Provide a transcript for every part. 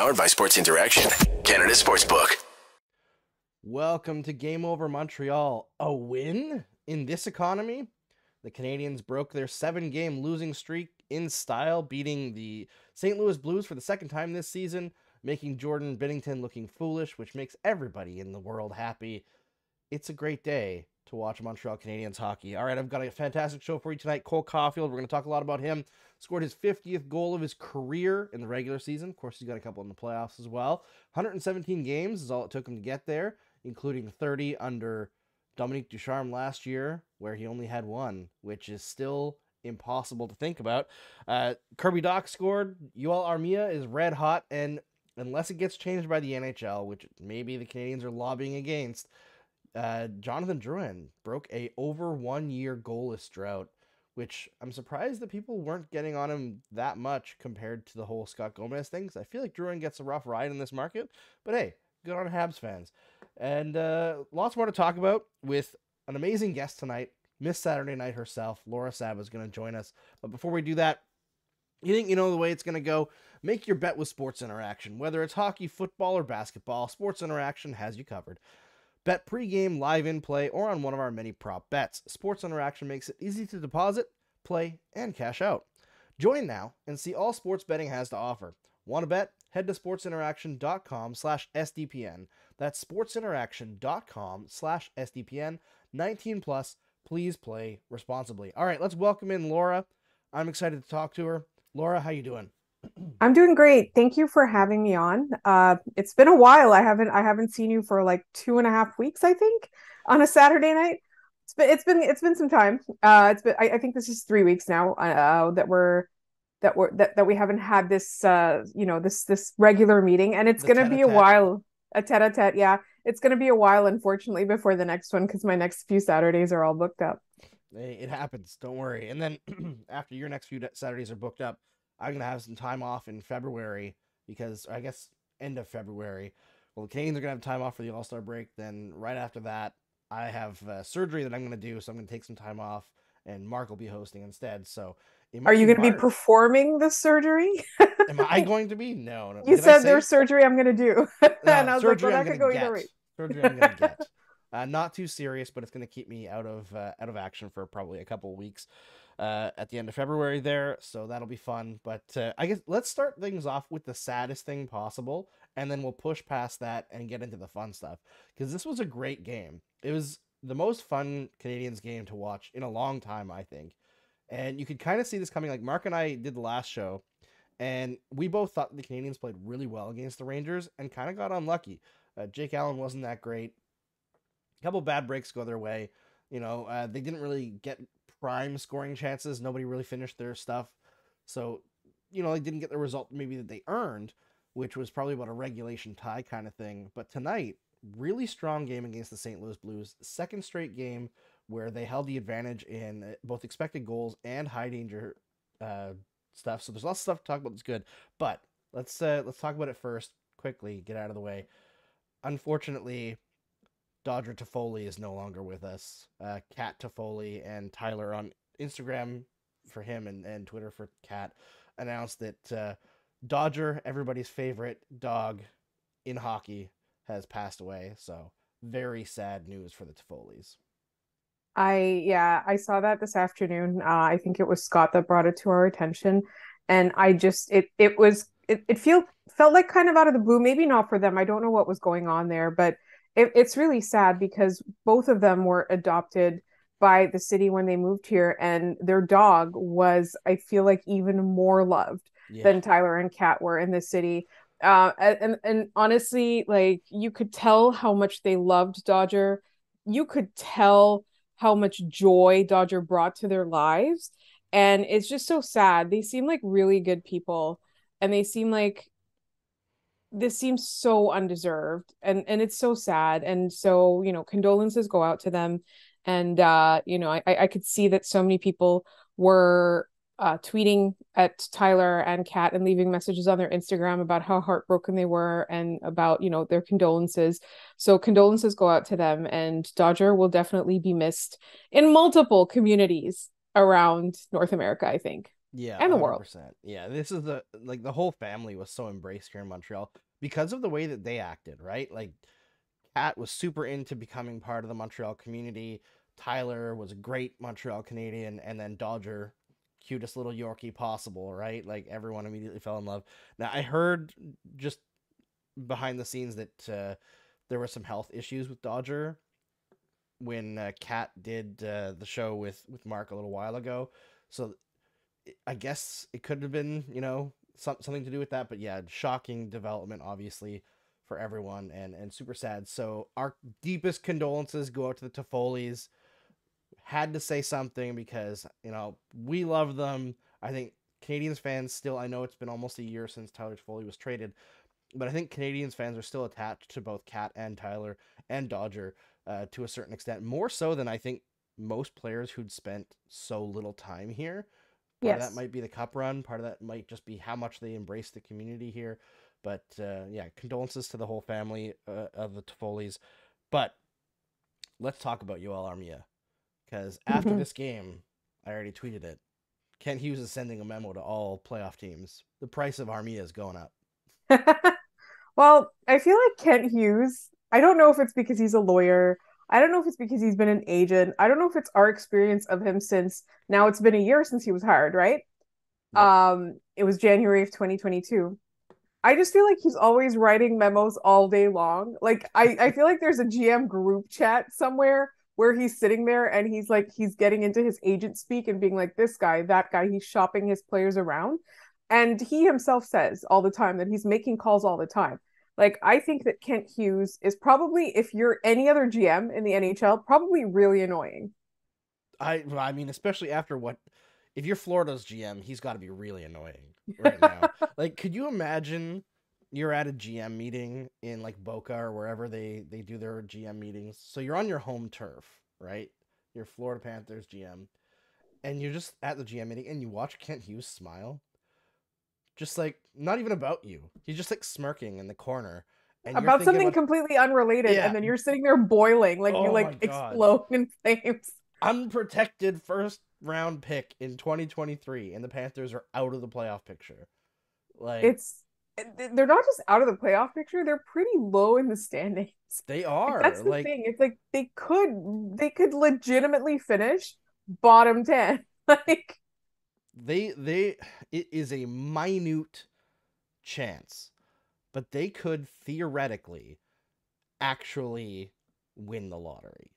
Powered by Sports Interaction, Canada Sportsbook. Welcome to Game Over Montreal. A win in this economy? The Canadiens broke their 7-game losing streak in style, beating the St. Louis Blues for the second time this season, making Jordan Binnington looking foolish, which makes everybody in the world happy. It's a great day to watch Montreal Canadiens hockey. All right, I've got a fantastic show for you tonight. Cole Caulfield, we're going to talk a lot about him. Scored his 50th goal of his career in the regular season. Of course, he's got a couple in the playoffs as well. 117 games is all it took him to get there, including 30 under Dominique Ducharme last year, where he only had one, which is still impossible to think about. Kirby Dach scored. Yoel Armia is red hot, and unless it gets changed by the NHL, which maybe the Canadiens are lobbying against, Jonathan Drouin broke a over 1 year goalless drought, which I'm surprised that people weren't getting on him that much compared to the whole Scott Gomez thing, because I feel like Drouin gets a rough ride in this market, but hey, good on Habs fans. And lots more to talk about with an amazing guest tonight. Miss Saturday Night herself, Laura Saba, is going to join us. But before we do that, you think you know the way it's going to go? Make your bet with Sports Interaction. Whether it's hockey, football, or basketball, Sports Interaction has you covered. Bet pregame, live in play, or on one of our many prop bets. Sports Interaction makes it easy to deposit, play, and cash out. Join now and see all sports betting has to offer. Want to bet? Head to sportsinteraction.com/SDPN. That's sportsinteraction.com/SDPN. 19 plus. Please play responsibly. All right, let's welcome in Laura. I'm excited to talk to her. Laura, how you doing? I'm doing great. Thank you for having me on. It's been a while. I haven't seen you for like 2.5 weeks, I think, on a Saturday night. It's been some time. I think this is 3 weeks now that we haven't had this this regular meeting, and it's gonna be a while. A tete-a-tete, yeah. It's gonna be a while, unfortunately, before the next one, because my next few Saturdays are all booked up. Hey, it happens. Don't worry. And then after your next few Saturdays are booked up, I'm going to have some time off in February, because I guess end of February. Well, the Canadiens are going to have time off for the All-Star break. Then right after that, I have surgery that I'm going to do, so I'm going to take some time off, and Mark will be hosting instead. So Are you going to be performing the surgery? Am I going to be? No. You said there's surgery I'm going to do. And I was like, well, that could go get. either way. Surgery I'm going to get. Not too serious, but it's going to keep me out of action for probably a couple of weeks at the end of February there, so that'll be fun. But I guess let's start things off with the saddest thing possible, and then we'll push past that and get into the fun stuff, because this was a great game. It was the most fun Canadiens game to watch in a long time, I think, and you could kind of see this coming. Like, Mark and I did the last show, and we both thought the Canadiens played really well against the Rangers and kind of got unlucky. Jake Allen wasn't that great. A couple bad breaks go their way. They didn't really get prime scoring chances. Nobody really finished their stuff. So, they didn't get the result maybe that they earned, which was probably about a regulation tie kind of thing. But tonight, really strong game against the St. Louis Blues. Second straight game where they held the advantage in both expected goals and high danger stuff. So there's lots of stuff to talk about that's good. But let's talk about it first, quickly, get out of the way. Unfortunately, Dodger Toffoli is no longer with us. Cat Toffoli and Tyler on Instagram for him and Twitter for Cat announced that Dodger, everybody's favorite dog in hockey, has passed away. So very sad news for the Toffolis. I saw that this afternoon. I think it was Scott that brought it to our attention, and it felt like kind of out of the blue. Maybe not for them. I don't know what was going on there, but it's really sad because both of them were adopted by the city when they moved here, and their dog was, I feel like, even more loved than Tyler and Kat were in the city. And honestly, like, you could tell how much they loved Dodger. You could tell how much joy Dodger brought to their lives. And it's just so sad. They seem like really good people, and they seem like this seems so undeserved, and it's so sad. And so, condolences go out to them. And I could see that so many people were tweeting at Tyler and Kat and leaving messages on their Instagram about how heartbroken they were and about, their condolences. So condolences go out to them, and Dodger will definitely be missed in multiple communities around North America, I think. Yeah, and the world. 100%. Yeah, this is the whole family was so embraced here in Montreal because of the way that they acted, right? Like Kat was super into becoming part of the Montreal community. Tyler was a great Montreal Canadian, and then Dodger, cutest little Yorkie possible, right? Like everyone immediately fell in love. Now I heard just behind the scenes that there were some health issues with Dodger when Kat did the show with Mark a little while ago. So I guess it could have been, something to do with that. But yeah, shocking development, obviously, for everyone, and super sad. So our deepest condolences go out to the Toffoli's. Had to say something because we love them. I think Canadiens fans still. I know it's been almost a year since Tyler Toffoli was traded, but I think Canadiens fans are still attached to both Cat and Tyler and Dodger to a certain extent, more so than I think most players who'd spent so little time here. Part of that Yes. might be the cup run. Part of that might just be how much they embrace the community here. But yeah, condolences to the whole family of the Toffoli's. But let's talk about Yoel Armia because after this game, I already tweeted it. Kent Hughes is sending a memo to all playoff teams. The price of Armia is going up. Well, I feel like Kent Hughes, I don't know if it's because he's a lawyer. I don't know if it's because he's been an agent. I don't know if it's our experience of him since now it's been a year since he was hired, right? Yep. It was January of 2022. I just feel like he's always writing memos all day long. Like I feel like there's a GM group chat somewhere where he's sitting there and he's getting into his agent speak and being like this guy, that guy, he's shopping his players around. And he himself says all the time that he's making calls all the time. Like I think that Kent Hughes is probably, if you're any other GM in the NHL, probably really annoying. I mean, especially after what if you're Florida's GM, he's got to be really annoying right now. Like, could you imagine you're at a GM meeting in like Boca or wherever they do their GM meetings? So you're on your home turf, right? You're Florida Panthers GM, and you're just at the GM meeting and you watch Kent Hughes smile, just like not even about you. He's just like smirking in the corner, and you're About thinking something about completely unrelated, yeah, and then you're sitting there boiling, like you oh my like god, explode in flames. unprotected first round pick in 2023 and the Panthers are out of the playoff picture. Like It's they're not just out of the playoff picture, they're pretty low in the standings. they Like are. that's the Like thing. It's like they could legitimately finish bottom 10. Like they it is a minute chance, but they could theoretically actually win the lottery.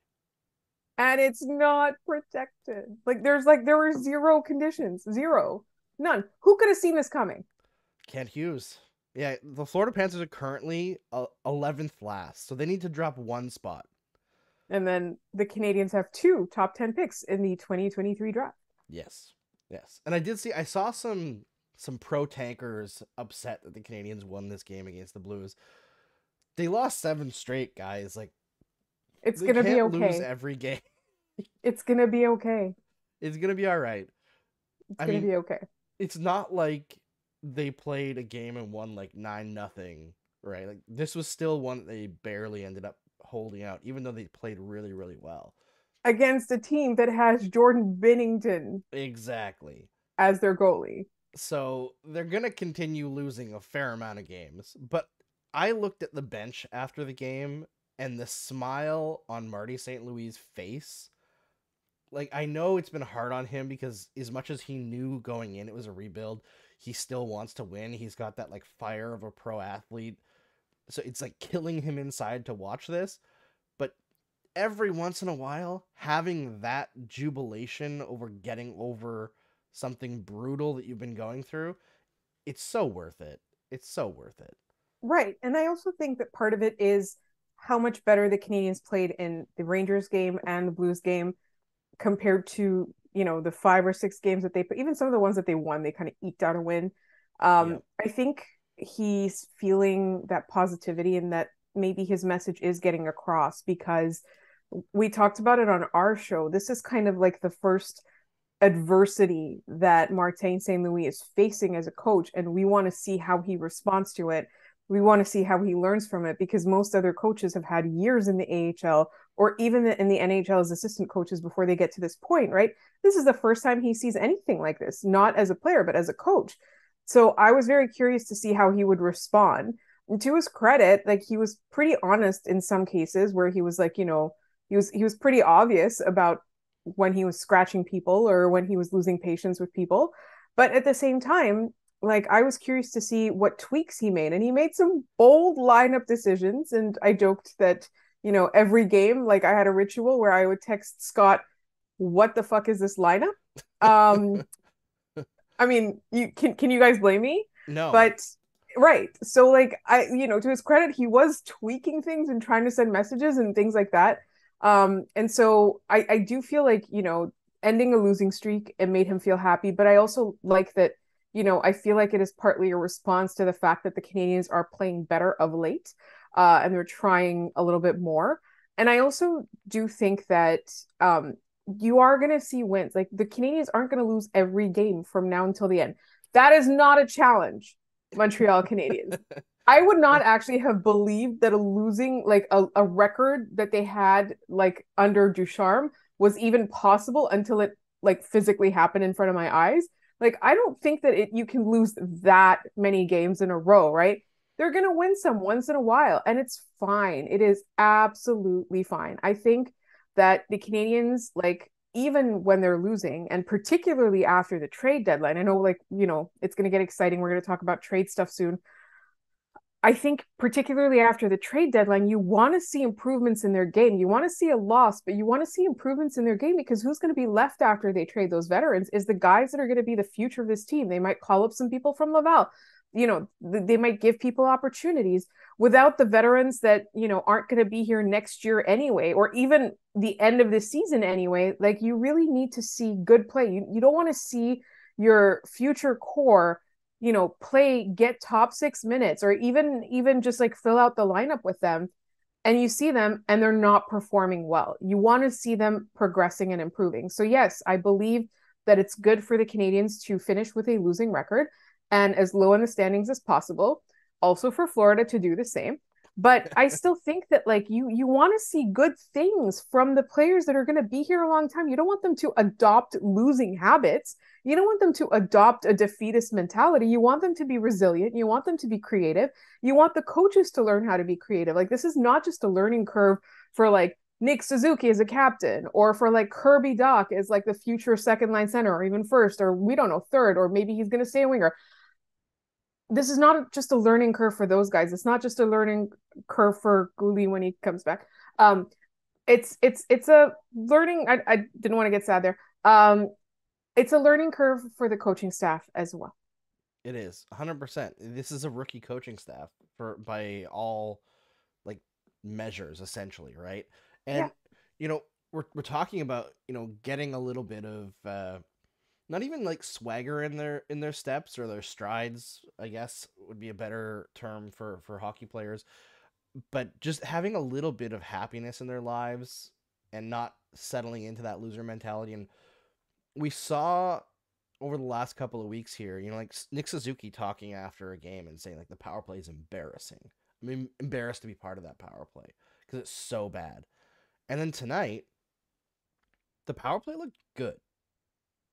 and it's not protected. There were zero conditions. Zero. None. Who could have seen this coming? Kent Hughes. Yeah, the Florida Panthers are currently 11th last, so they need to drop one spot. And then the Canadians have two top 10 picks in the 2023 draft. Yes. Yes. And I saw some pro tankers upset that the Canadians won this game against the Blues. They lost 7 straight, guys. Like It's they gonna be can't lose okay. every game. It's gonna be okay. It's going to be all right. It's I gonna mean, be okay. it's not like they played a game and won like 9-0, right? Like this was still one that they barely ended up holding out even though they played really really well. Against a team that has Jordan Binnington Exactly. as their goalie. So they're going to continue losing a fair amount of games. But I looked at the bench after the game and the smile on Marty St. Louis' face. Like, I know it's been hard on him because as much as he knew going in it was a rebuild, he still wants to win. He's got that, like, fire of a pro athlete. So it's, like, killing him inside to watch this. But every once in a while, having that jubilation over getting over something brutal that you've been going through, it's so worth it. It's so worth it. Right. And I also think that part of it is how much better the Canadians played in the Rangers game and the Blues game compared to, the 5 or 6 games that they put, even some of the ones that they won, they kind of eked out a win. Yep. I think he's feeling that positivity and that maybe his message is getting across because we talked about it on our show. This is kind of like the first adversity that Martin St. Louis is facing as a coach, and we want to see how he responds to it. We want to see how he learns from it, because most other coaches have had years in the AHL or even in the NHL as assistant coaches before they get to this point, right? This is the first time he sees anything like this, not as a player, but as a coach. So I was very curious to see how he would respond. And to his credit, like, he was pretty honest in some cases where he was like, he was pretty obvious about when he was scratching people or when he was losing patience with people. But at the same time, like, I was curious to see what tweaks he made, and he made some bold lineup decisions. And I joked that, every game, like, I had a ritual where I would text Scott, "What the fuck is this lineup?" Um, I mean, can you guys blame me? No. But right. So, like, to his credit, he was tweaking things and trying to send messages and things like that. And so I do feel like, ending a losing streak, it made him feel happy. But I also like that, I feel like it is partly a response to the fact that the Canadians are playing better of late, and they're trying a little bit more. And I also do think that you are going to see wins. Like, the Canadians aren't going to lose every game from now until the end. That is not a challenge, Montreal Canadiens. I would not actually have believed that a losing, like a record that they had, like, under Ducharme was even possible until it, like, physically happened in front of my eyes. Like, I don't think that you can lose that many games in a row, right? They're going to win some once in a while, and it's fine. It is absolutely fine. I think that the Canadians, like, even when they're losing, and particularly after the trade deadline, I know, like, it's going to get exciting. We're going to talk about trade stuff soon. I think particularly after the trade deadline, you want to see improvements in their game. You want to see a loss, but you want to see improvements in their game, because who's going to be left after they trade those veterans is the guys that are going to be the future of this team. They might call up some people from Laval. They might give people opportunities. Without the veterans that, aren't going to be here next year anyway, or even the end of the season anyway, like, you really need to see good play. You don't want to see your future core get top 6 minutes, or even just, like, fill out the lineup with them, and you see them and they're not performing well. You want to see them progressing and improving. So yes, I believe that it's good for the Canadians to finish with a losing record and as low in the standings as possible. Also for Florida to do the same. But I still think that, like, you want to see good things from the players that are going to be here a long time. You don't want them to adopt losing habits. You don't want them to adopt a defeatist mentality. You want them to be resilient. You want them to be creative. You want the coaches to learn how to be creative. Like, this is not just a learning curve for, like, Nick Suzuki as a captain, or for, like, Kirby Dach as, like, the future second line center, or even first, or we don't know, third, or maybe he's going to stay a winger. This is not just a learning curve for those guys. It's not just a learning curve for Gouli when he comes back. It's a learning. I didn't want to get sad there. It's a learning curve for the coaching staff as well. It is 100%. This is a rookie coaching staff by all, like, measures, essentially, right? And Yeah. we're talking about getting a little bit of not even, like, swagger in their steps or their strides, I guess would be a better term for hockey players, but just having a little bit of happiness in their lives and not settling into that loser mentality. And we saw over the last couple of weeks here, like Nick Suzuki talking after a game and saying, like, the power play is embarrassing. I mean, embarrassed to be part of that power play because it's so bad. And then tonight, the power play looked good.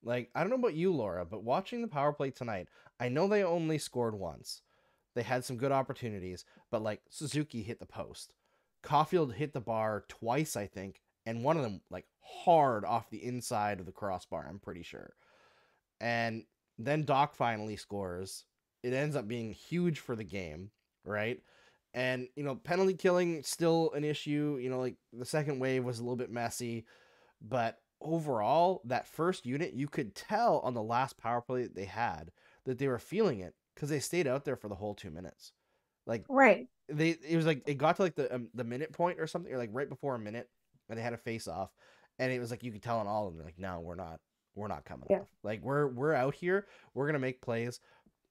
Like, I don't know about you, Laura, but watching the power play tonight, I know they only scored once. They had some good opportunities, but, like, Suzuki hit the post. Caulfield hit the bar twice, I think, and one of them, like, hard off the inside of the crossbar, I'm pretty sure. And then Dach finally scores. It ends up being huge for the game, right? And, penalty killing still an issue. Like, the second wave was a little bit messy, but overall, that first unit, you could tell on the last power play that they had that they were feeling it because they stayed out there for the whole 2 minutes. Like, Right. it was like it got to, like, the minute point or something, or, like, right before a minute, and they had a face off, and it was like you could tell on all of them, like, no, we're not coming off. Like, we're out here, we're gonna make plays.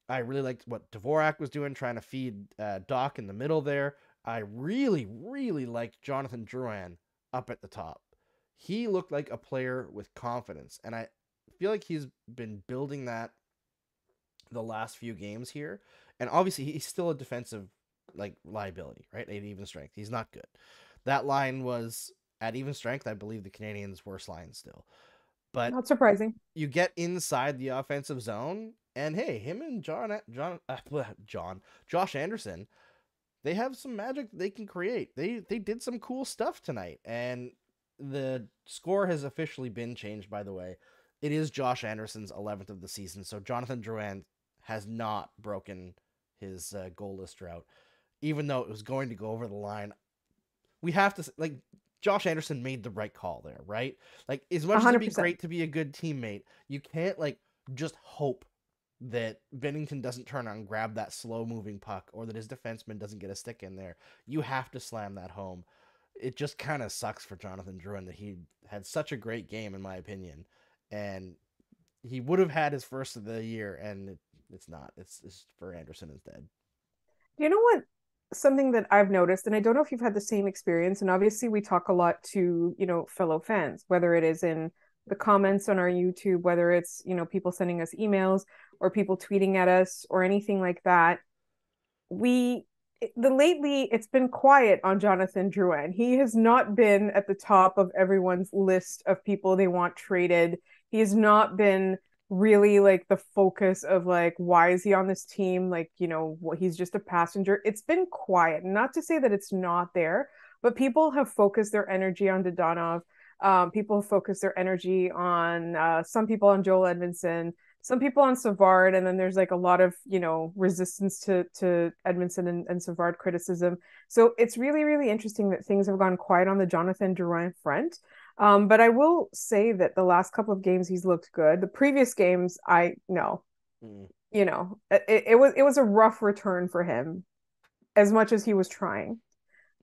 I really liked what Dvorak was doing, trying to feed Dach in the middle there. I really, really liked Jonathan Drouin up at the top. He looked like a player with confidence, and I feel like he's been building that the last few games here. And obviously, he's still a defensive like liability, right? At even strength, he's not good. That line was at even strength, I believe, the Canadiens' worst line still. But Not surprising. you get inside the offensive zone, and hey, him and Josh Anderson, they have some magic that they can create. They did some cool stuff tonight, and the score has officially been changed. By the way, it is Josh Anderson's 11th of the season, so Jonathan Drouin has not broken his goalless drought, even though it was going to go over the line. We have to like Josh Anderson made the right call there, right? Like as much as it'd be 100%. great to be a good teammate, you can't like just hope that Bennington doesn't turn around and grab that slow moving puck or that his defenseman doesn't get a stick in there. You have to slam that home. It just kind of sucks for Jonathan Drouin that he had such a great game, in my opinion, and he would have had his first of the year, and it's not. It's for Anderson instead. You know what? Something that I've noticed, and I don't know if you've had the same experience, and obviously we talk a lot to, fellow fans, whether it is in the comments on our YouTube, whether it's, people sending us emails or people tweeting at us or anything like that. Lately it's been quiet on Jonathan Drouin. He has not been at the top of everyone's list of people they want traded. He has not been really like the focus of like, why is he on this team? Like, he's just a passenger. It's been quiet. Not to say that it's not there, but people have focused their energy on Dodonov. People have focused their energy on some people on Joel Edmondson, some people on Savard, and then there's like a lot of resistance to Edmondson and Savard criticism. So it's really, really interesting that things have gone quiet on the Jonathan Drouin front. But I will say that the last couple of games he's looked good. The previous games, I no, it was a rough return for him, as much as he was trying.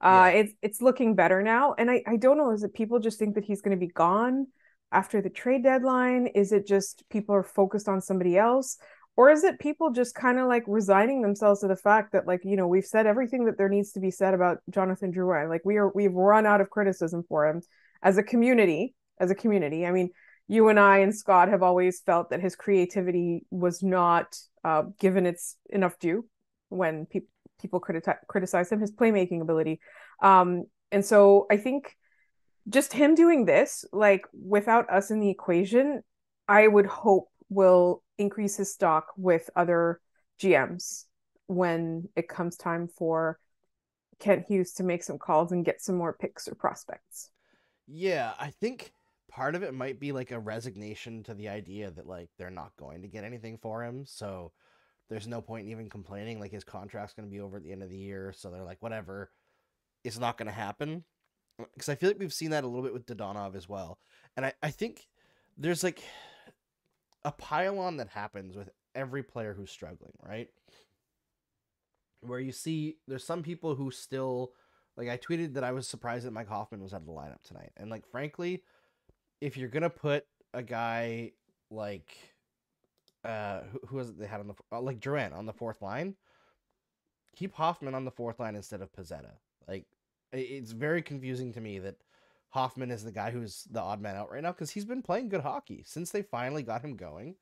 Yeah. It's looking better now, and I don't know, is it people just think that he's going to be gone after the trade deadline? Is it just people are focused on somebody else? Or is it people just kind of like resigning themselves to the fact that like, we've said everything that there needs to be said about Jonathan Drouin. Like we've run out of criticism for him as a community. I mean, you and I and Scott have always felt that his creativity was not given its enough due when people criticize him, his playmaking ability. And so I think just him doing this, like without us in the equation, I would hope will increase his stock with other GMs when it comes time for Kent Hughes to make some calls and get some more picks or prospects. Yeah, I think part of it might be like a resignation to the idea that like they're not going to get anything for him. So there's no point in even complaining. Like his contract's going to be over at the end of the year. So they're like, whatever, it's not going to happen. Because I feel like we've seen that a little bit with Dodonov as well. And I think there's like a pile-on that happens with every player who's struggling, right? Where you see there's some people who still, like I tweeted that I was surprised that Mike Hoffman was out of the lineup tonight. And like, frankly, if you're going to put a guy like, who was it they had on the, like Drouin on the fourth line, keep Hoffman on the fourth line instead of Pezzetta. Like, it's very confusing to me that Hoffman is the guy who's the odd man out right now because he's been playing good hockey since they finally got him going.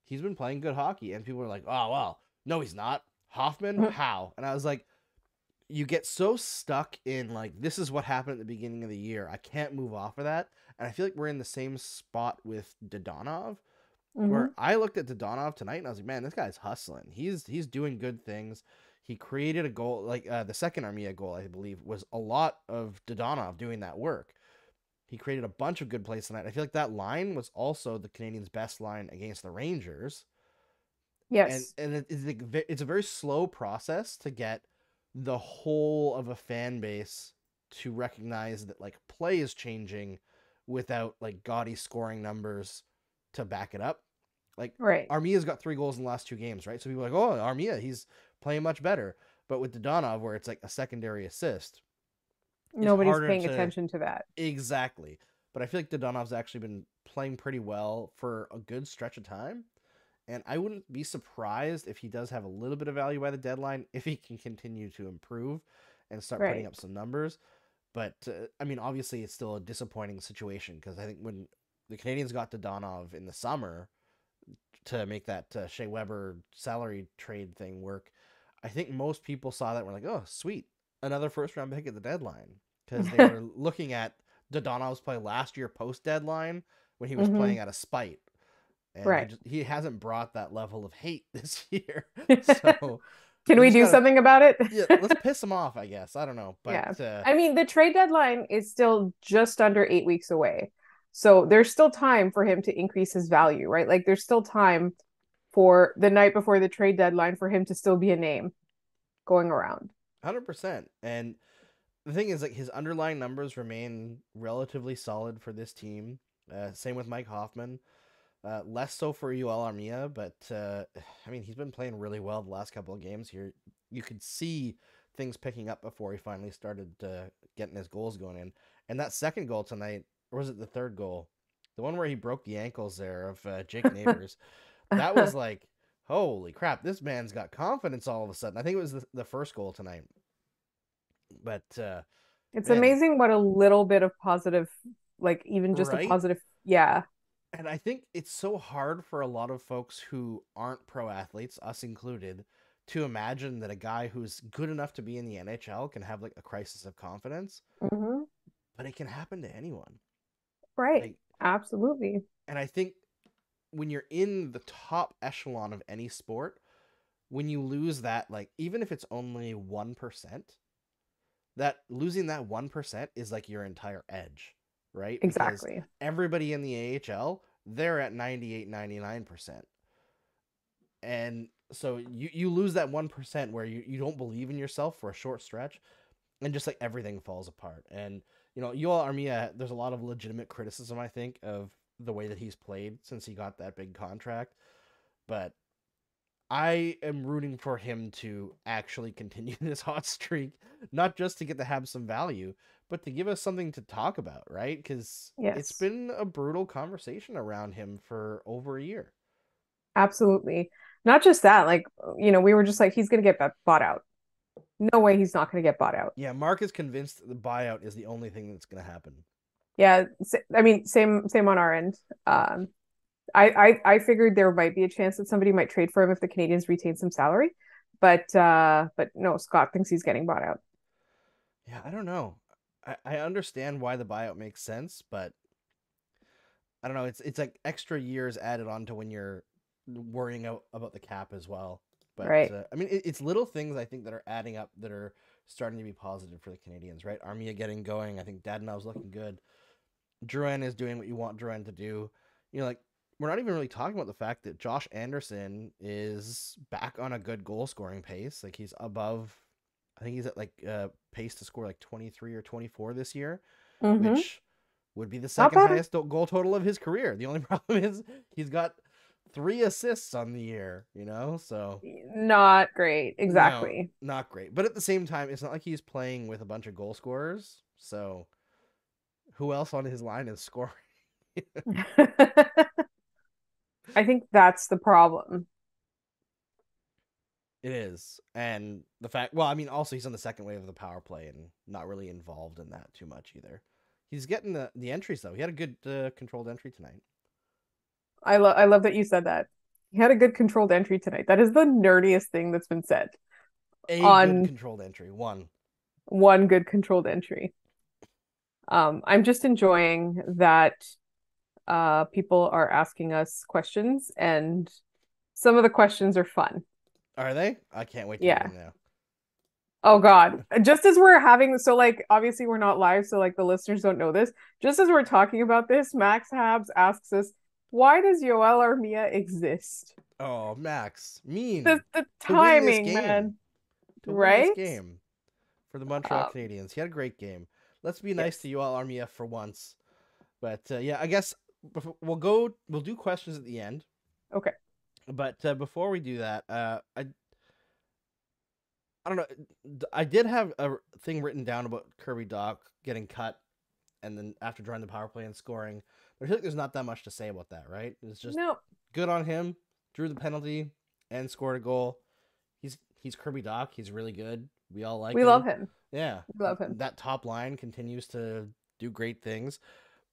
He's been playing good hockey, and people are like, "Oh well, no, he's not." Hoffman, how? And I was like, you get so stuck in like this is what happened at the beginning of the year. I can't move off of that, and I feel like we're in the same spot with Dodonov, where I looked at Dodonov tonight and I was like, man, this guy's hustling. He's doing good things. He created a goal, like the second Armia goal, I believe, was a lot of Dodonov doing that work. He created a bunch of good plays tonight. I feel like that line was also the Canadiens' best line against the Rangers. Yes. And it's a very slow process to get the whole of a fan base to recognize that like play is changing without like gaudy scoring numbers to back it up. Like Right. Armia's got 3 goals in the last 2 games, right? So people are like, oh, Armia, he's playing much better. But with Dodonov, where it's like a secondary assist, it's Nobody's harder paying to attention to that. exactly. But I feel like Dodonov's actually been playing pretty well for a good stretch of time. And I wouldn't be surprised if he does have a little bit of value by the deadline if he can continue to improve and start putting Right. up some numbers. But, I mean, obviously it's still a disappointing situation because I think when the Canadiens got Dodonov in the summer to make that Shea Weber salary trade thing work, I think most people saw that and were like, oh, sweet, another first round pick at the deadline, because they were looking at Dodonov's play last year post deadline when he was Hmm. playing out of spite, and Right. he hasn't brought that level of hate this year. So Can they we just do gotta, something about it? yeah, let's piss him off, I guess. I don't know, but Yeah. I mean, the trade deadline is still just under 8 weeks away. So there's still time for him to increase his value, right? Like there's still time for the night before the trade deadline for him to still be a name going around. 100%. And the thing is, like, his underlying numbers remain relatively solid for this team. Same with Mike Hoffman. Less so for UL Armia, but I mean, he's been playing really well the last couple of games here. You could see things picking up before he finally started getting his goals going in. And that second goal tonight, or was it the third goal? The one where he broke the ankles there of Jake Neighbors. That was like, holy crap, this man's got confidence all of a sudden. I think it was the first goal tonight. But It's man, amazing what a little bit of positive, like even just a right? positive, yeah. And I think it's so hard for a lot of folks who aren't pro athletes, us included, to imagine that a guy who's good enough to be in the NHL can have like a crisis of confidence, Hmm. but it can happen to anyone. Right. Like, Absolutely. and I think when you're in the top echelon of any sport, when you lose that, like, even if it's only 1%, that losing that 1% is like your entire edge, right? Because Exactly. everybody in the AHL, they're at 98, 99%. And so you lose that 1% where you don't believe in yourself for a short stretch, and just like everything falls apart. And Yoel Armia, there's a lot of legitimate criticism, I think, of the way that he's played since he got that big contract. But I am rooting for him to actually continue this hot streak, not just to get to have some value, but to give us something to talk about, right? Because it's Yes. been a brutal conversation around him for over a year. Absolutely. Not just that, like, we were just like, he's gonna get bought out. No way he's not gonna get bought out. Yeah, Mark is convinced the buyout is the only thing that's going to happen. Yeah, I mean, same on our end. I figured there might be a chance that somebody might trade for him if the Canadians retain some salary, but no, Scott thinks he's getting bought out. Yeah, I don't know. I understand why the buyout makes sense, but I don't know. It's like extra years added on to when you're worrying about the cap as well. But Right. I mean, it's little things I think that are adding up that are starting to be positive for the Canadians, right? Armia getting going. I think Dadonov's looking good. Drouin is doing what you want Drouin to do. Like, we're not even really talking about the fact that Josh Anderson is back on a good goal scoring pace. Like, he's above, I think he's at like pace to score like 23 or 24 this year, Mm-hmm. which would be the Not second bad. highest goal total of his career. The only problem is he's got 3 assists on the year, so Not great. no, Exactly. not great. But at the same time, it's not like he's playing with a bunch of goal scorers. So who else on his line is scoring? I think that's the problem. It is. And the fact, well, I mean, also he's on the second wave of the power play and not really involved in that too much either. He's getting the entries, though. He had a good controlled entry tonight. I love that you said that. He had a good controlled entry tonight. That is the nerdiest thing that's been said A good on controlled entry. One. one good controlled entry. I'm just enjoying that people are asking us questions, and some of the questions are fun. Are they? I can't wait to read Yeah. them now. Oh God. Just as we're having, so like obviously we're not live, so like the listeners don't know this. Just as we're talking about this, Max Habs asks us, why does Yoel Armia exist? Oh, Max. The Mean. the To win this timing, game. man. To win this Right? game for the Montreal Um, Canadiens. He had a great game. Let's be nice yes. to UL Armia for once. But yeah, I guess we'll do questions at the end. Okay. But before we do that, I don't know. I did have a thing written down about Kirby Dach getting cut, and then after drawing the power play and scoring. I feel like there's not that much to say about that, right? It's just No, good on him. Drew the penalty and scored a goal. He's Kirby Dach. He's really good. We all like we love him. him. Yeah, We love him. that top line continues to do great things.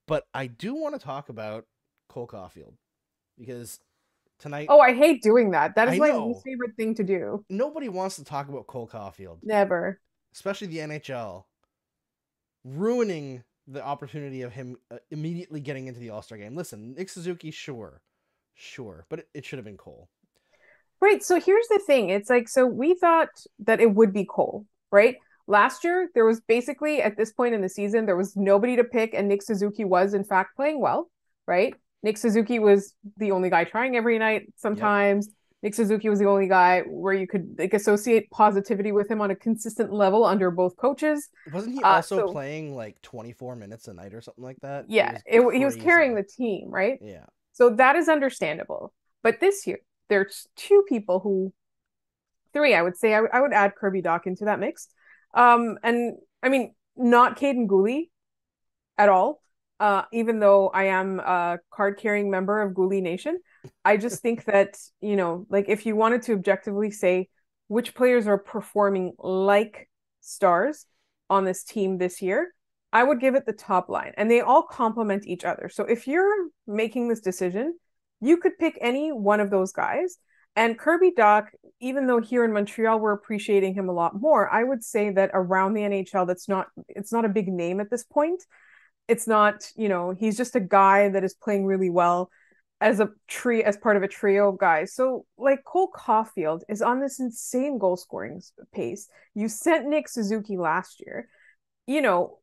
But I do want to talk about Cole Caulfield because tonight. Oh, I hate doing that. That is I my least know. favorite thing to do. Nobody wants to talk about Cole Caulfield, Never. especially the NHL, ruining the opportunity of him immediately getting into the All-Star game. Listen, Nick Suzuki, sure, but it should have been Cole. Right. So here's the thing. It's like, so we thought that it would be Cole, right? Last year, there was basically at this point in the season, there was nobody to pick, and Nick Suzuki was in fact playing well, right? Nick Suzuki was the only guy trying every night Yep. sometimes. Nick Suzuki was the only guy where you could like associate positivity with him on a consistent level under both coaches. Wasn't he also So playing like 24 minutes a night or something like that? It yeah, was he was carrying crazy. the team, right? Yeah. So that is understandable. But this year, there's two people who three, I would say. I would add Kirby Doc into that mix. And I mean, not Caden Gooley at all. Even though I am a card carrying member of Gooley Nation, I just think that, like if you wanted to objectively say which players are performing like stars on this team this year, I would give it the top line. And they all complement each other. So if you're making this decision, you could pick any one of those guys. And Kirby Doc, even though here in Montreal we're appreciating him a lot more, I would say that around the NHL, it's not a big name at this point. It's not, he's just a guy that is playing really well as part of a trio of guys. So like Cole Caulfield is on this insane goal scoring pace. You sent Nick Suzuki last year.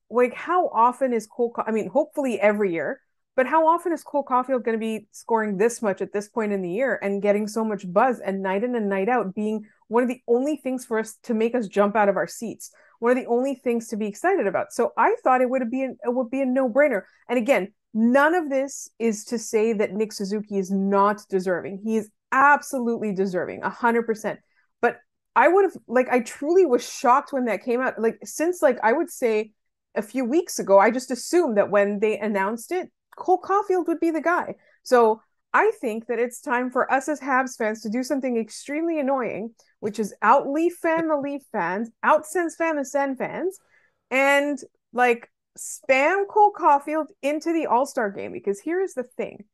Like how often is I mean, hopefully every year, but how often is Cole Caulfield going to be scoring this much at this point in the year and getting so much buzz and night in and night out being one of the only things for us to make us jump out of our seats, one of the only things to be excited about. So I thought it would be a no-brainer. And again, none of this is to say that Nick Suzuki is not deserving. He is absolutely deserving, 100%. But I would have I truly was shocked when that came out. Like since I would say a few weeks ago, I just assumed that when they announced it, Cole Caulfield would be the guy. So I think that it's time for us as Habs fans to do something extremely annoying, which is out Leaf fan the Leaf fans, out Sens fan the Sen fans, and spam Cole Caulfield into the All-Star game. Because here's the thing.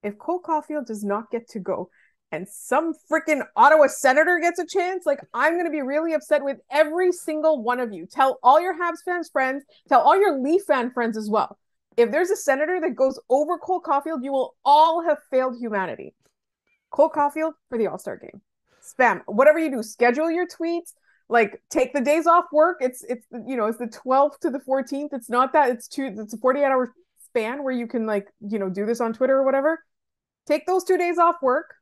If Cole Caulfield does not get to go, and some freaking Ottawa Senator gets a chance, I'm going to be really upset with every single one of you. Tell all your Habs fans friends, tell all your Leaf fan friends as well. If there's a Senator that goes over Cole Caulfield, you will all have failed humanity. Cole Caulfield for the All-Star game. Spam. Whatever you do, schedule your tweets. Take the days off work. It's the 12th to the 14th. It's not that. It's a 48-hour span where you can do this on Twitter or whatever. Take those 2 days off work.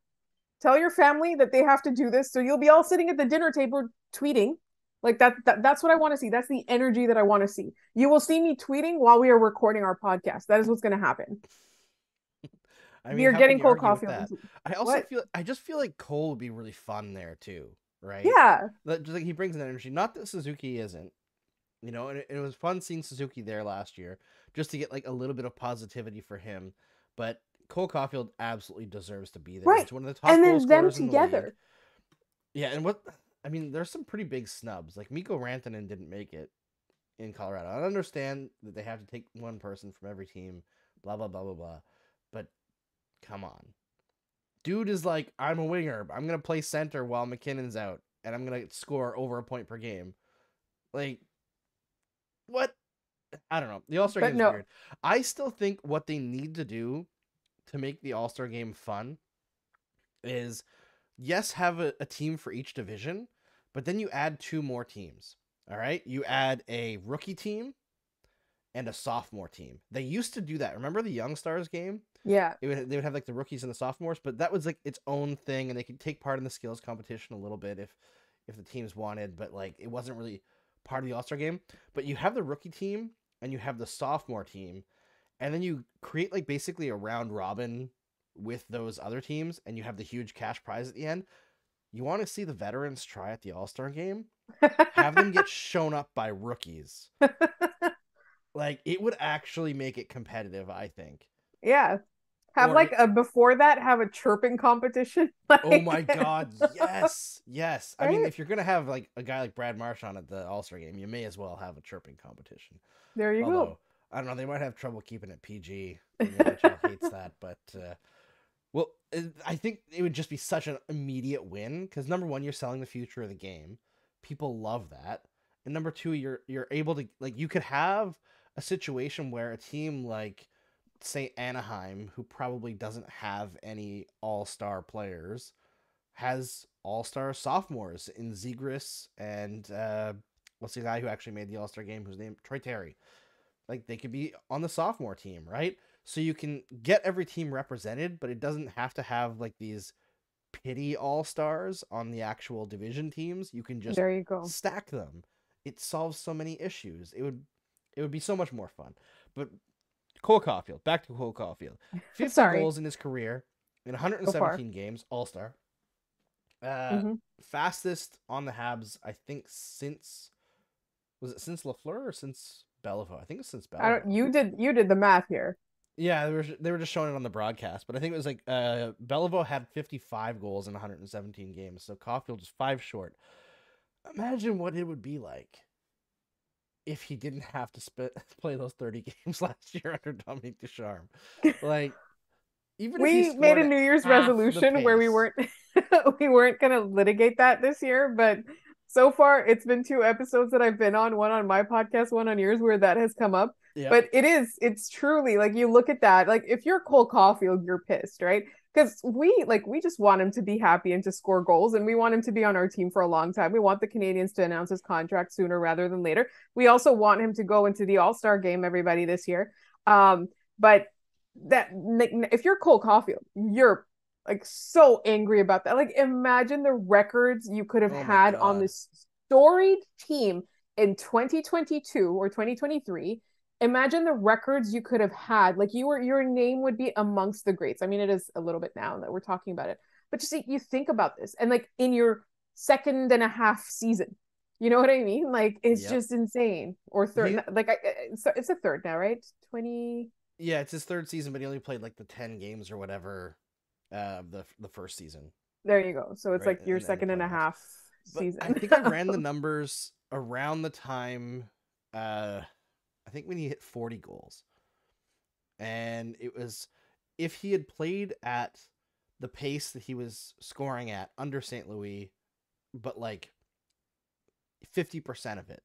Tell your family that they have to do this. So you'll be all sitting at the dinner table tweeting. That's what I want to see. That's the energy that I want to see. You will see me tweeting while we are recording our podcast. That is what's going to happen. I mean, we are how getting can you Cole argue with Caulfield. that? I just feel like Cole would be really fun there too, right? Yeah. Just he brings an energy. Not that Suzuki isn't, and it was fun seeing Suzuki there last year, just to get a little bit of positivity for him. But Cole Caulfield absolutely deserves to be there. Right. He's one of the top and goal then them scorers in the together. league. Yeah, and there's some pretty big snubs. Mikko Rantanen didn't make it in Colorado. I understand that they have to take one person from every team, blah, blah, blah, blah, blah. But come on. Dude is I'm a winger. I'm going to play center while McKinnon's out, and I'm going to score over a point per game. What? I don't know. The All-Star game is weird. I still think what they need to do to make the All-Star game fun is, yes, have a team for each division, but then you add 2 more teams. All right? You add a rookie team and a sophomore team. They used to do that. Remember the Young Stars game? Yeah. They would have the rookies and the sophomores, but that was its own thing, and they could take part in the skills competition a little bit if the teams wanted, but it wasn't really part of the All-Star game. But you have the rookie team and you have the sophomore team, and then you create basically a round robin with those other teams, and you have the huge cash prize at the end. You want to see the veterans try at the All-Star game? Have them get shown up by rookies. It would actually make it competitive, I think. Yeah. Have before that, have a chirping competition. Oh my God, yes. Yes. Right? I mean, if you're going to have a guy like Brad Marsh on at the All-Star game, you may as well have a chirping competition. There you go. I don't know, they might have trouble keeping it PG. The NHL hates that, but Well, I think it would just be such an immediate win because number one, you're selling the future of the game. People love that, and number two, you're able to like you could have a situation where a team like say Anaheim, who probably doesn't have any all-star players, has all-star sophomores in Zegras and what's the guy who actually made the all-star game? Whose name Troy Terry. Like they could be on the sophomore team, right? So you can get every team represented, but it doesn't have to have like these pity all-stars on the actual division teams. You can just There you go. stack them. It solves so many issues. It would be so much more fun. But Cole Caulfield, back to Cole Caulfield. 50 Sorry. goals in his career in So far. 117 games, all-star. Mhm. Fastest on the Habs, I think since was it since Lafleur or since Beliveau? I think it's since Beliveau. You did the math here. Yeah, they were just showing it on the broadcast, but I think it was like Beliveau had 55 goals in 117 games, so Caulfield was 5 short. Imagine what it would be like if he didn't have to play those 30 games last year under Dominique Ducharme. Like, even if he We made a scored New Year's half the resolution where we pace. weren't we weren't gonna litigate that this year, but so far it's been 2 episodes that I've been on, one on my podcast, one on yours, where that has come up. Yep. But it's truly like you look at that, like if you're Cole Caulfield, you're pissed, right? Because we just want him to be happy and to score goals, and we want him to be on our team for a long time. We want the Canadiens to announce his contract sooner rather than later. We also want him to go into the All-Star game, everybody, this year. But that if you're Cole Caulfield, you're like so angry about that. Like imagine the records you could have Oh my had on God. this storied team in 2022 or 2023. Imagine the records you could have had. Like your name would be amongst the greats. I mean, it is a little bit now that we're talking about it, but just you think about this, and like in your second and a half season, you know what I mean? Like it's Yep. just insane. Or third, it's a third now, right? 20. Yeah, it's his third season, but he only played like the 10 games or whatever the first season, There you go. So it's right? like your In the second and a playoffs. half But season. I think I ran the numbers around the time I think when he hit 40 goals. And it was if he had played at the pace that he was scoring at under St. Louis, but like 50% of it,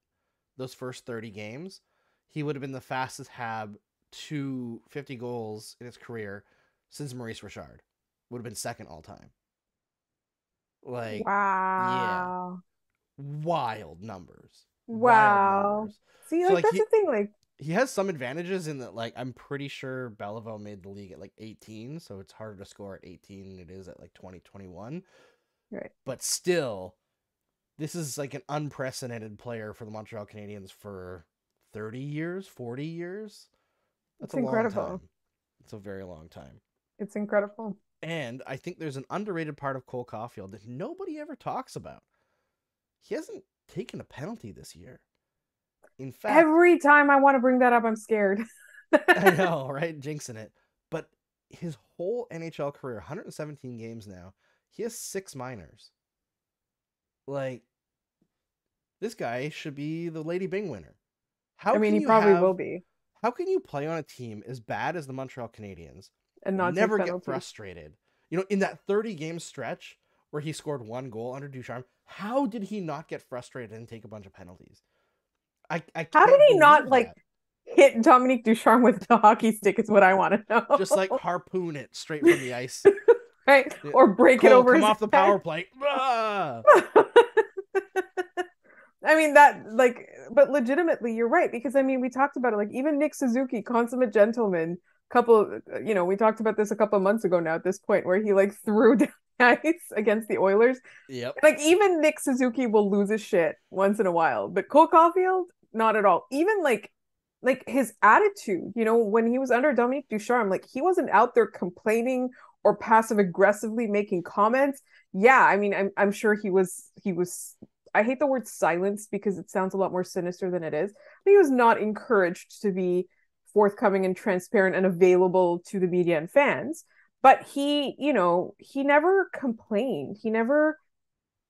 those first 30 games, he would have been the fastest Hab to 50 goals in his career since Maurice Richard. Would have been second all time. Like, yeah, Wow. wild numbers. Wild Wow. numbers. See, So like like that's the thing. Like, he has some advantages in that, like, I'm pretty sure Beliveau made the league at like 18, so it's harder to score at 18 than it is at like 2021. right. But still, this is like an unprecedented player for the Montreal Canadiens for 30 years, 40 years. That's It's a long incredible. time. It's a very long time. It's incredible. And I think there's an underrated part of Cole Caulfield that nobody ever talks about. He hasn't taken a penalty this year. In fact, Every time I want to bring that up, I'm scared. I know, right? Jinxing it. But his whole NHL career, 117 games now, he has 6 minors. Like, this guy should be the Lady Byng winner. I mean, he probably will be, How can you play on a team as bad as the Montreal Canadiens and not never take get penalties. frustrated? You know, in that 30 game stretch where he scored 1 goal under Ducharme, how did he not get frustrated and take a bunch of penalties? I How can't did he not believe like that. hit Dominique Ducharme with the hockey stick? Is what I want to know. Just like harpoon it straight from the ice. right, or break it Cole, over come his off the head. power play. Ah! I mean that like, but legitimately, you're right, because I mean we talked about it. Like even Nick Suzuki, consummate gentleman, we talked about this a couple of months ago now. At this point, where he like threw down ice against the Oilers. Yep. Like even Nick Suzuki will lose his shit once in a while, but Cole Caulfield, not at all. Even like his attitude, when he was under Dominique Ducharme, like he wasn't out there complaining or passive aggressively making comments. Yeah, I mean, I'm sure he was. I hate the word silenced because it sounds a lot more sinister than it is. But he was not encouraged to be forthcoming and transparent and available to the media and fans. But he never complained.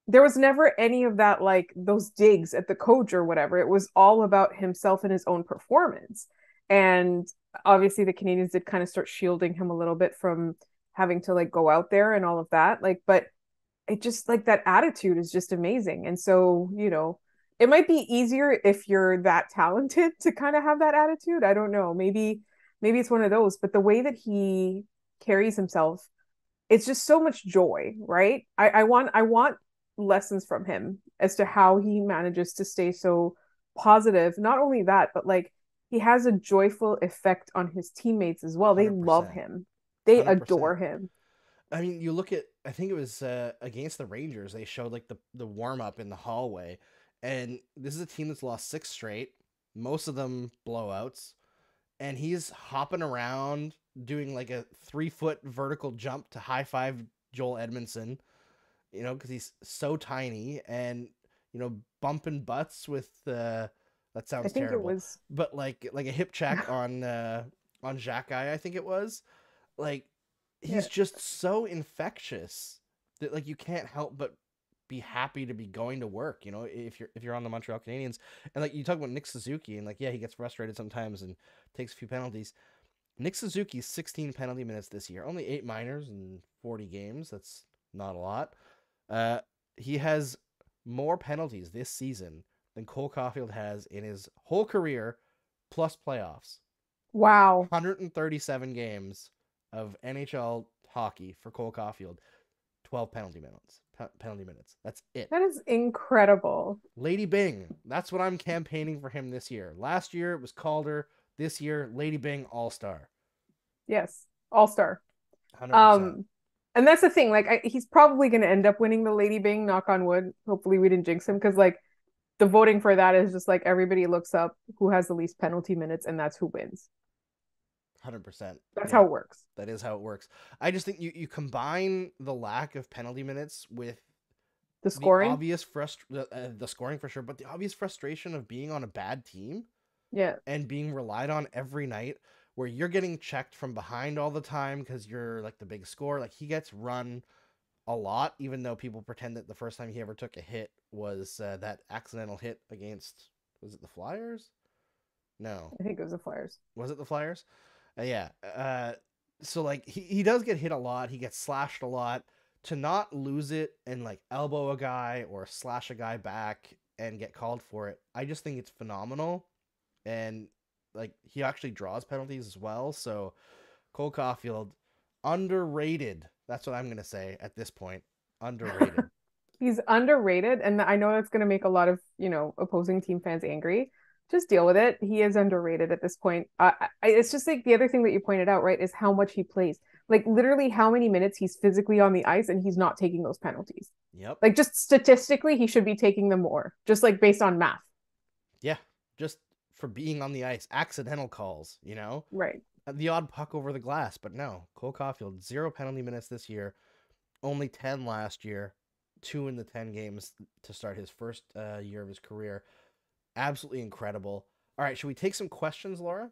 There was never any of that, like those digs at the coach or whatever. It was all about himself and his own performance. And obviously the Canadiens did kind of start shielding him a little bit from having to like go out there and all of that. Like, but it just like that attitude is just amazing. And so, it might be easier if you're that talented to kind of have that attitude. I don't know. Maybe it's one of those, but the way that he carries himself, it's just so much joy, right? I want lessons from him as to how he manages to stay so positive. Not only that, but like he has a joyful effect on his teammates as well. They love 100%. him. They 100%. adore him. I mean, you look at, I think it was against the Rangers, they showed like the warm up in the hallway. And this is a team that's lost 6 straight, most of them blowouts. And he's hopping around doing like a 3-foot vertical jump to high five Joel Edmondson, because he's so tiny, and, bumping butts with that I sounds think it terrible, was but like a hip check on Jacques, I think it was. Like, he's yeah. just so infectious that like you can't help but be happy to be going to work, if you're on the Montreal Canadiens. And like you talk about Nick Suzuki, and like, yeah, he gets frustrated sometimes and takes a few penalties. Nick Suzuki's 16 penalty minutes this year, only 8 minors in 40 games. That's not a lot. He has more penalties this season than Cole Caulfield has in his whole career plus playoffs. Wow. 137 games of NHL hockey for Cole Caulfield, 12 penalty minutes. That's it. That is incredible. Lady Bing. That's what I'm campaigning for him this year. Last year it was Calder. This year, Lady Bing All-Star. Yes. All-star. 100%. And that's the thing. Like, he's probably going to end up winning the Lady Bing. Knock on wood. Hopefully, we didn't jinx him, because like the voting for that is just like everybody looks up who has the least penalty minutes, and that's who wins. 100%. That's Yeah, how it works. that is how it works. I just think you combine the lack of penalty minutes with The the scoring. obvious the scoring for sure, but the obvious frustration of being on a bad team Yeah. and being relied on every night, where you're getting checked from behind all the time because you're like the big scorer. Like, he gets run a lot, even though people pretend that the first time he ever took a hit was that accidental hit against, was it the Flyers? No. I think it was the Flyers. Was it the Flyers? Yeah. So like he does get hit a lot. He gets slashed a lot. To not lose it and like elbow a guy or slash a guy back and get called for it, I just think it's phenomenal. And like, he actually draws penalties as well. So Cole Caulfield, underrated. That's what I'm gonna say at this point. Underrated. He's underrated, and I know that's going to make a lot of, opposing team fans angry. Just deal with it. He is underrated at this point. It's just like the other thing that you pointed out, right, is how much he plays. Like, literally how many minutes he's physically on the ice, and he's not taking those penalties. Yep. Like, just statistically, he should be taking them more, just like based on math. Yeah. Just for being on the ice. Accidental calls, Right. The odd puck over the glass, but no. Cole Caulfield, 0 penalty minutes this year, only 10 last year, 2 in the 10 games to start his first year of his career. Absolutely incredible. All right, should we take some questions, Laura?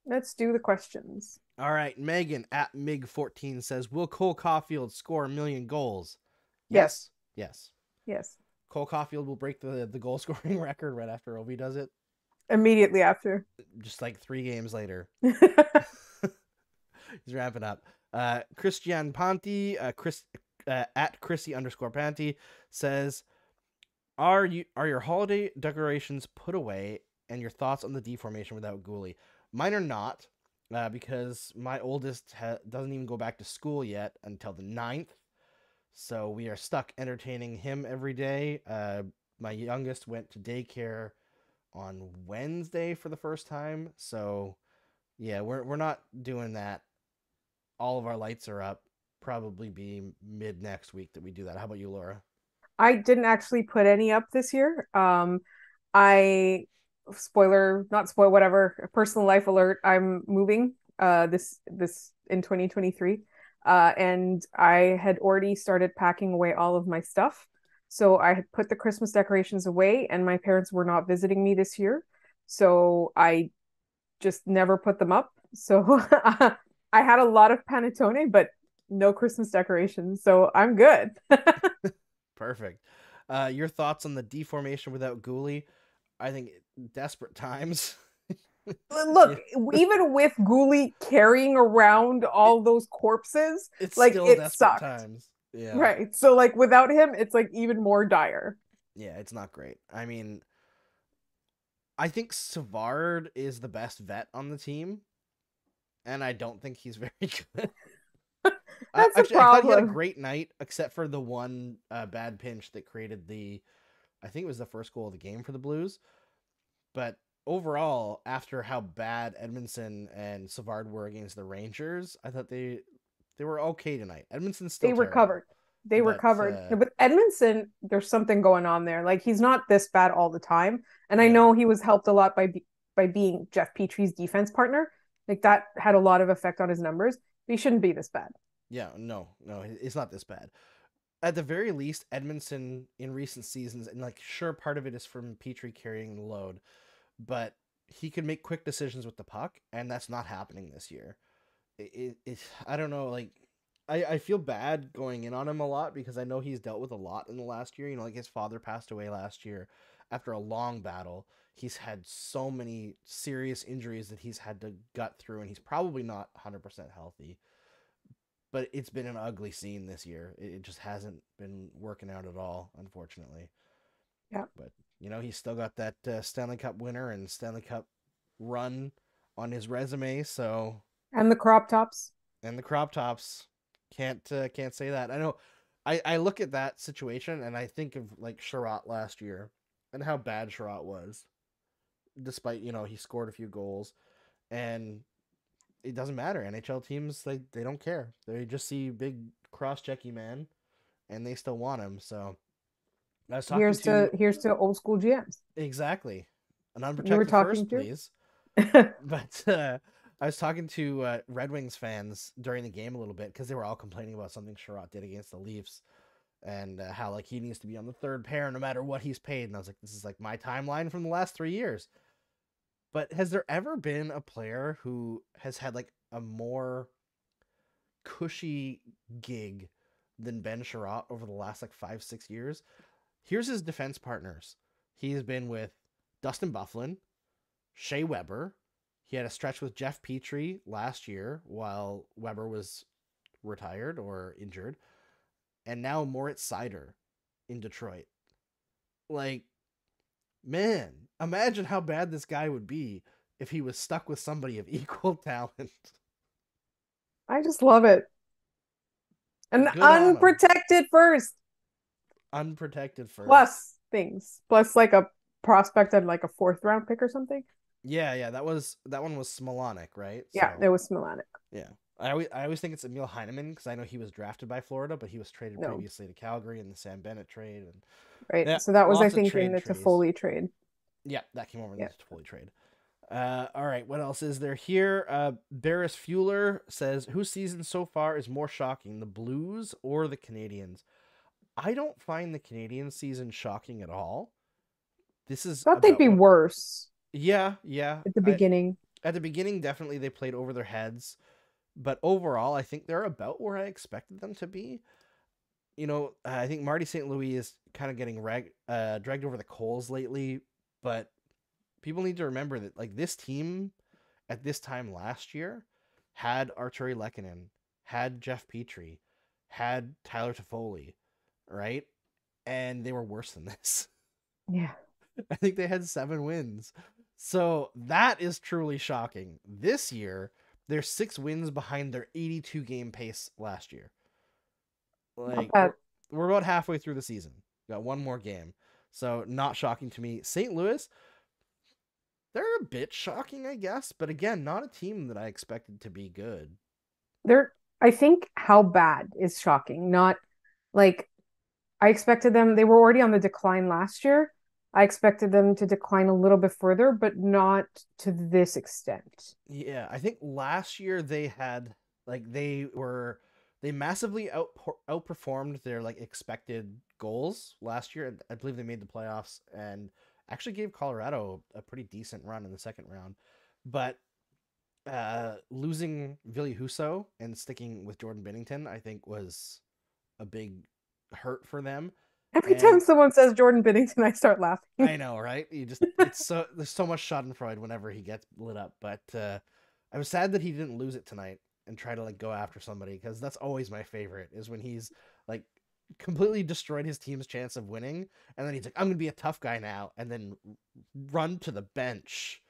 Let's do the questions. All right, Megan at MIG14 says, will Cole Caulfield score 1 million goals? Yes. Yes. Yes. Cole Caulfield will break the goal scoring record right after Ovi does it. Immediately after. Just like 3 games later. He's wrapping up. Christian Panti, at Chrissy_Panti says, Are your holiday decorations put away, and your thoughts on the D formation without Gooley? Mine are not, because my oldest doesn't even go back to school yet until the 9th. So we are stuck entertaining him every day. My youngest went to daycare on Wednesday for the first time. So yeah, we're not doing that. All of our lights are up. Probably be mid next week that we do that. How about you, Laura? I didn't actually put any up this year. I not spoil, whatever, personal life alert. I'm moving this in 2023. And I had already started packing away all of my stuff. So I had put the Christmas decorations away, and my parents were not visiting me this year. So I just never put them up. So I had a lot of panettone, but no Christmas decorations. So I'm good. Perfect. Your thoughts on the D formation without Gooley? I think desperate times. Yeah, Look, even with Gooley carrying around it, all those corpses, it's like still it desperate sucked. times. Yeah. Right. So like without him, it's like even more dire. Yeah, it's not great. I mean, I think Savard is the best vet on the team, and I don't think he's very good. That's a Actually, I thought he had a problem. great night, except for the one bad pinch that created I think it was the first goal of the game for the Blues. But overall, after how bad Edmondson and Savard were against the Rangers, I thought they were okay tonight. Edmondson's still They terrible, recovered. They but recovered. Yeah, but Edmondson, there's something going on there. Like he's not this bad all the time. And I no, know he was helped a lot by being Jeff Petry's defense partner. Like that had a lot of effect on his numbers. But he shouldn't be this bad. yeah, no, it's not this bad. At the very least, Edmondson in recent seasons, and like sure, part of it is from Petrie carrying the load, but he could make quick decisions with the puck, and that's not happening this year. I don't know, like I feel bad going in on him a lot because I know he's dealt with a lot in the last year. You know, like his father passed away last year after a long battle. He's had so many serious injuries that he's had to gut through, and he's probably not 100% healthy. But it's been an ugly scene this year. It just hasn't been working out at all, unfortunately. Yeah. But you know, he's still got that Stanley Cup winner and Stanley Cup run on his resume. So And the crop tops. and the crop tops, can't say that. I know. I look at that situation and I think of like Sherratt last year and how bad Sherratt was, despite he scored a few goals, and it doesn't matter. NHL teams they don't care. They just see big cross checky man and they still want him. So I was talking to Here's to old school GMs. exactly an You were unprotected talking first, to? please. But I was talking to Red Wings fans during the game a little bit because they were all complaining about something Sherratt did against the Leafs and how like he needs to be on the third pair no matter what he's paid. And I was like, this is like my timeline from the last 3 years. But has there ever been a player who has had like a more cushy gig than Ben Sherratt over the last like 5-6 years? Here's his defense partners. He's been with Dustin Byfuglien, Shea Weber. He had a stretch with Jeff Petrie last year while Weber was retired or injured. And now Moritz Seider in Detroit. Like, man, imagine how bad this guy would be if he was stuck with somebody of equal talent. I just love it. An Good on him. unprotected first. Unprotected first. Plus things. Plus like a prospect and like a fourth round pick or something. Yeah, that one was Smolonic, right? Yeah, So it was Milanic. yeah. I always think it's Emil Heineman because I know he was drafted by Florida, but he was traded No. previously to Calgary in the Sam Bennett trade, and Right. yeah, So that was I lots of think in trade the trees. Toffoli trade. Yeah, that came over in Yeah. the Toffoli trade. All right, what else is there here? Barris Fueler says, whose season so far is more shocking, the Blues or the Canadiens? I don't find the Canadian season shocking at all. This is Thought they'd about be what. worse Yeah. at the beginning. At the beginning, definitely they played over their heads, but overall, I think they're about where I expected them to be. I think Marty St. Louis is kind of getting dragged over the coals lately, but people need to remember that like this team at this time last year had Arturi Lehkonen, had Jeff Petrie, had Tyler Toffoli, right? And they were worse than this. Yeah. I think they had 7 wins. So that is truly shocking. This year, they're 6 wins behind their 82 game pace last year. Not Like bad. we're about halfway through the season. Got one more game. So not shocking to me. St. Louis, they're a bit shocking, I guess, but again, not a team that I expected to be good. I think how bad is shocking. Not like I expected them, they were already on the decline last year. I expected them to decline a little bit further, but not to this extent. Yeah, I think last year they had like they massively outperformed their like expected goals last year. I believe they made the playoffs and actually gave Colorado a pretty decent run in the second round. But losing Ville Husso and sticking with Jordan Binnington, I think was a big hurt for them. Every time And someone says Jordan Binnington, I start laughing. I know, right? It's so there's so much Schadenfreude whenever he gets lit up. But I was sad that he didn't lose it tonight and try to like go after somebody, because that's always my favorite, is when he's like completely destroyed his team's chance of winning, and then he's like, I'm gonna be a tough guy now, and then run to the bench.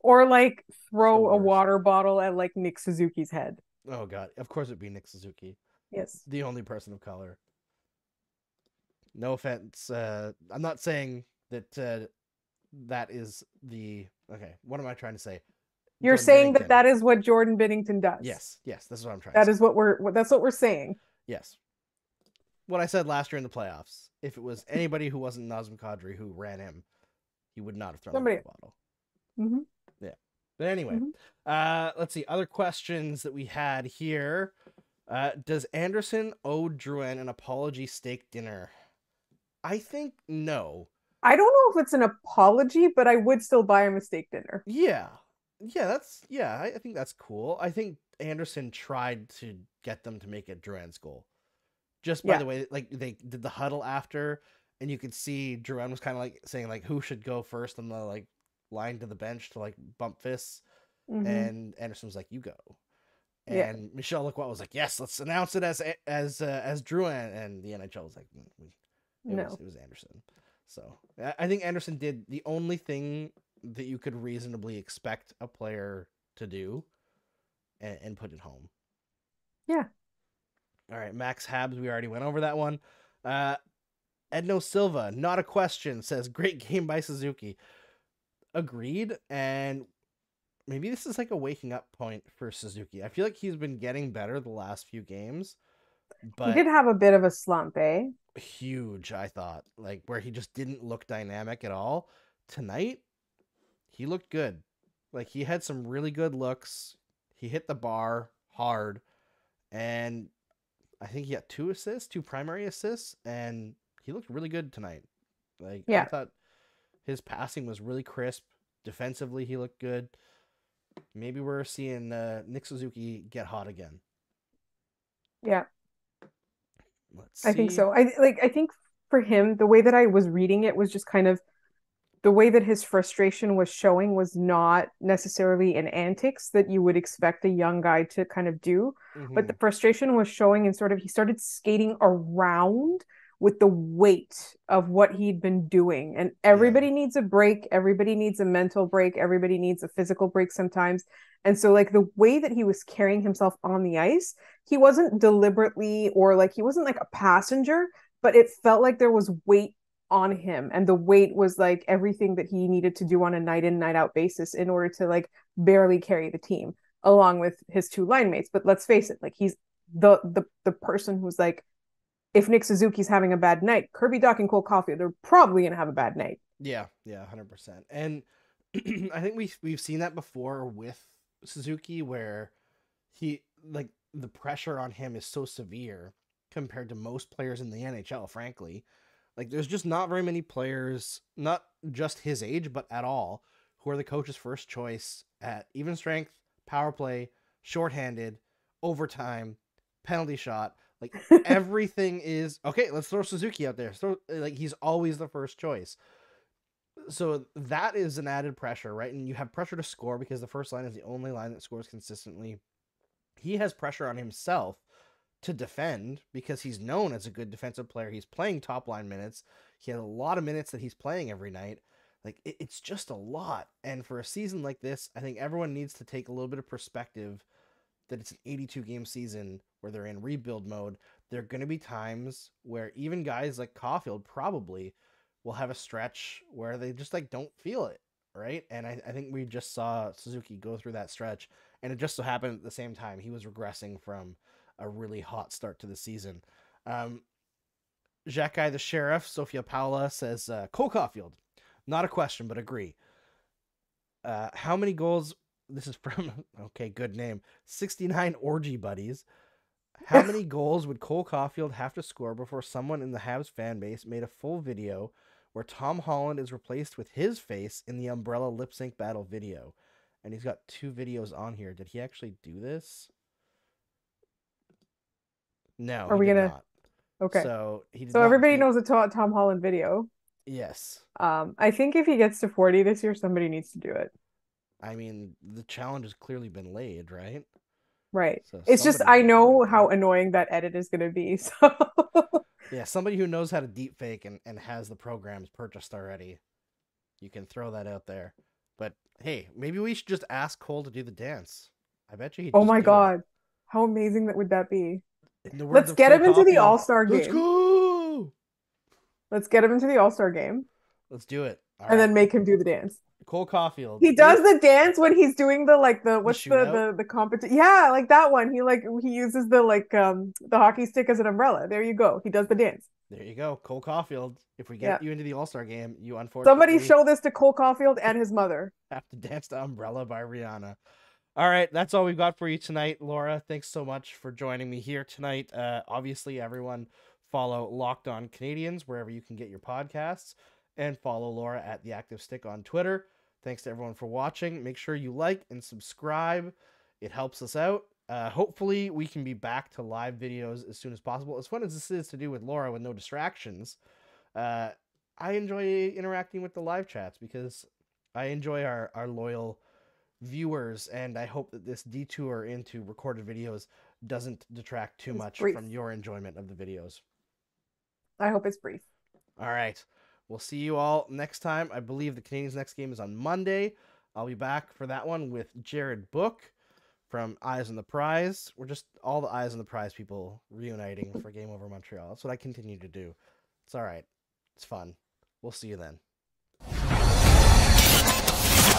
Or like It's the throw a worst. water bottle at like Nick Suzuki's head. Oh god, of course it'd be Nick Suzuki, Yes. the only person of color. No offense. I'm not saying that that is the okay. What am I trying to say? You're Jordan saying that Binnington. that is what Jordan Binnington does. Yes, this is what I'm trying to That say. is that's what we're saying. Yes. What I said last year in the playoffs. If it was anybody who wasn't Nazem Kadri who ran him, he would not have thrown Somebody. the bottle. Mm-hmm. Yeah. But anyway, let's see. Other questions that we had here. Does Anderson owe Drouin an apology steak dinner? I think no. I don't know if it's an apology, but I would still buy him a steak dinner. Yeah. I think that's cool. I think Anderson tried to get them to make it Drouin's goal. Just by the way, like they did the huddle after, and you could see Drouin was kind of like saying like who should go first on the like line to the bench to like bump fists, and Anderson was like, you go. And Michel Lacroix was like, yes, let's announce it as Drouin, and the NHL was like, it was Anderson. So I think Anderson did the only thing that you could reasonably expect a player to do, and put it home. Yeah. All right, Max Habs, we already went over that one. Edno Silva, not a question, says, great game by Suzuki. Agreed, and maybe this is like a waking up point for Suzuki. I feel like he's been getting better the last few games, but he did have a bit of a slump, eh? Huge, I thought, like where he just didn't look dynamic at all. Tonight, he looked good. Like he had some really good looks. He hit the bar hard, and I think he got 2 assists, 2 primary assists, and he looked really good tonight. Like I thought his passing was really crisp. Defensively, he looked good. Maybe we're seeing Nick Suzuki get hot again. Yeah. Let's see. I think so. I think for him, the way that I was reading it was just kind of the way that his frustration was showing was not necessarily in antics that you would expect a young guy to kind of do, but the frustration was showing in sort of he started skating around with the weight of what he'd been doing. And everybody needs a break, everybody needs a mental break, everybody needs a physical break sometimes. And so like the way that he was carrying himself on the ice, he wasn't deliberately or like he wasn't like a passenger, but it felt like there was weight on him, and the weight was like everything that he needed to do on a night in night out basis in order to like barely carry the team along with his 2 line mates. But let's face it, like he's the person who's like, if Nick Suzuki's having a bad night, Kirby Dach and Cole Caulfield are probably gonna have a bad night. Yeah, 100%. And I think we've seen that before with Suzuki, where he like the pressure on him is so severe compared to most players in the NHL, frankly. Like there's just not very many players, not just his age, but at all, who are the coach's first choice at even strength, power play, shorthanded, overtime, penalty shot. Like everything is okay. Let's throw Suzuki out there. So like he's always the first choice. So that is an added pressure, right? And you have pressure to score because the first line is the only line that scores consistently. He has pressure on himself to defend because he's known as a good defensive player. He's playing top line minutes. He has a lot of minutes that he's playing every night. Like it's just a lot. And for a season like this, I think everyone needs to take a little bit of perspective that it's an 82 game season where they're in rebuild mode. There are going to be times where even guys like Caulfield probably will have a stretch where they just like don't feel it. Right. And I think we just saw Suzuki go through that stretch, and it just so happened at the same time he was regressing from a really hot start to the season. Jacques the Sheriff, Sophia Paula says, Cole Caulfield, not a question, but agree. How many goals? This is from, okay, good name. 69 Orgy Buddies. How many goals would Cole Caulfield have to score before someone in the Habs fan base made a full video where Tom Holland is replaced with his face in the Umbrella lip sync battle video? And he's got 2 videos on here. Did he actually do this? No, Are we gonna? not. Okay. So he did So not everybody beat- knows the Tom Holland video. Yes. I think if he gets to 40 this year, somebody needs to do it. I mean, the challenge has clearly been laid, right? Right. So It's just somebody's I gonna do know it. how annoying that edit is going to be. So Yeah, somebody who knows how to deep fake and has the programs purchased already. You can throw that out there. But hey, maybe we should just ask Cole to do the dance. I bet you he'd oh just my do God, how amazing that would that be? it. In the words Let's of get Cole him into the Caulfield, All-Star let's game. go. Let's get him into the All-Star game Let's do it. All and right. then make him do the dance. Cole Caulfield. He does the dance when he's doing the like the what's shootout? the competition? Yeah, like that one. He uses the the hockey stick as an umbrella. There you go. He does the dance. There you go, Cole Caulfield. If we get Yeah. you into the All-Star game, you unfortunately Somebody show this to Cole Caulfield and his mother. have to dance to Umbrella by Rihanna. All right, that's all we've got for you tonight. Laura, thanks so much for joining me here tonight. Obviously, everyone follow Locked On Canadiens wherever you can get your podcasts, and follow Laura at The Active Stick on Twitter. Thanks to everyone for watching. Make sure you like and subscribe. It helps us out. Hopefully, we can be back to live videos as soon as possible. As fun as this is to do with Laura with no distractions, I enjoy interacting with the live chats because I enjoy our loyal viewers, and I hope that this detour into recorded videos doesn't detract too much from your enjoyment of the videos. I hope it's brief. All right. We'll see you all next time. I believe the Canadiens' next game is on Monday. I'll be back for that one with Jared Book from Eyes on the Prize. We're just all the Eyes on the Prize people reuniting for Game Over Montreal. That's what I continue to do. It's all right. It's fun. We'll see you then.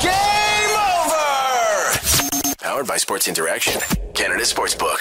Game over! Powered by Sports Interaction, Canada Sportsbook.